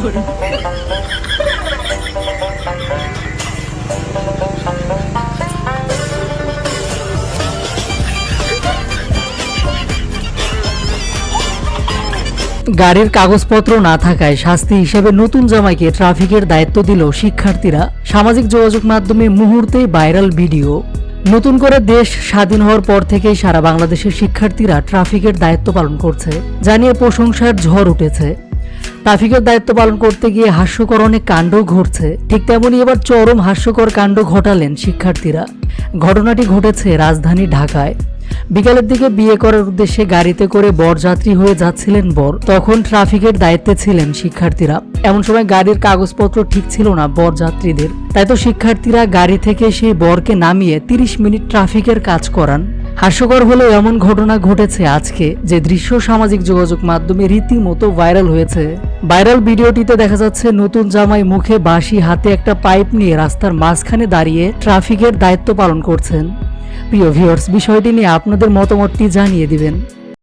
গাড়ির কাগজপত্র না থাকায় শাস্তি হিসেবে নতুন জামাইকে ট্রাফিকের দায়িত্ব দিল শিক্ষার্থীরা। সামাজিক যোগাযোগ মাধ্যমে মুহূর্তেই ভাইরাল ভিডিও। নতুন করে দেশ স্বাধীন হওয়ার পর থেকেই সারা বাংলাদেশের শিক্ষার্থীরা ট্রাফিকের দায়িত্ব পালন করছে, জানিয়ে প্রশংসার ঝড় উঠেছে। ট্রাফিকের দায়িত্ব পালন করতে গিয়ে হাস্যকর অনেক কাণ্ড ঘটছে, ঠিক তেমনই এবার চরম হাস্যকর কাণ্ড ঘটালেন শিক্ষার্থীরা। ঘটনাটি ঘটেছে রাজধানী ঢাকায়। বিকালের দিকে বিয়ে করার উদ্দেশ্যে গাড়িতে করে বরযাত্রী হয়ে যাচ্ছিলেন বর। তখন ট্রাফিকের দায়িত্বে ছিলেন শিক্ষার্থীরা। এমন সময় গাড়ির কাগজপত্র ঠিক ছিল না বরযাত্রীদের, তাই তো শিক্ষার্থীরা গাড়ি থেকে সেই বরকে নামিয়ে 30 মিনিট ট্রাফিকের কাজ করান। হাস্যকর হলেও এমন ঘটনা ঘটেছে আজকে, যে দৃশ্য সামাজিক যোগাযোগ মাধ্যমে রীতিমতো ভাইরাল হয়েছে। ভাইরাল ভিডিওটিতে দেখা যাচ্ছে নতুন জামাই মুখে বাঁশি, হাতে একটা পাইপ নিয়ে রাস্তার মাঝখানে দাঁড়িয়ে ট্রাফিকের দায়িত্ব পালন করছেন। প্রিয় ভিউয়ার্স, বিষয়টি নিয়ে আপনাদের মতামতটি জানিয়ে দিবেন।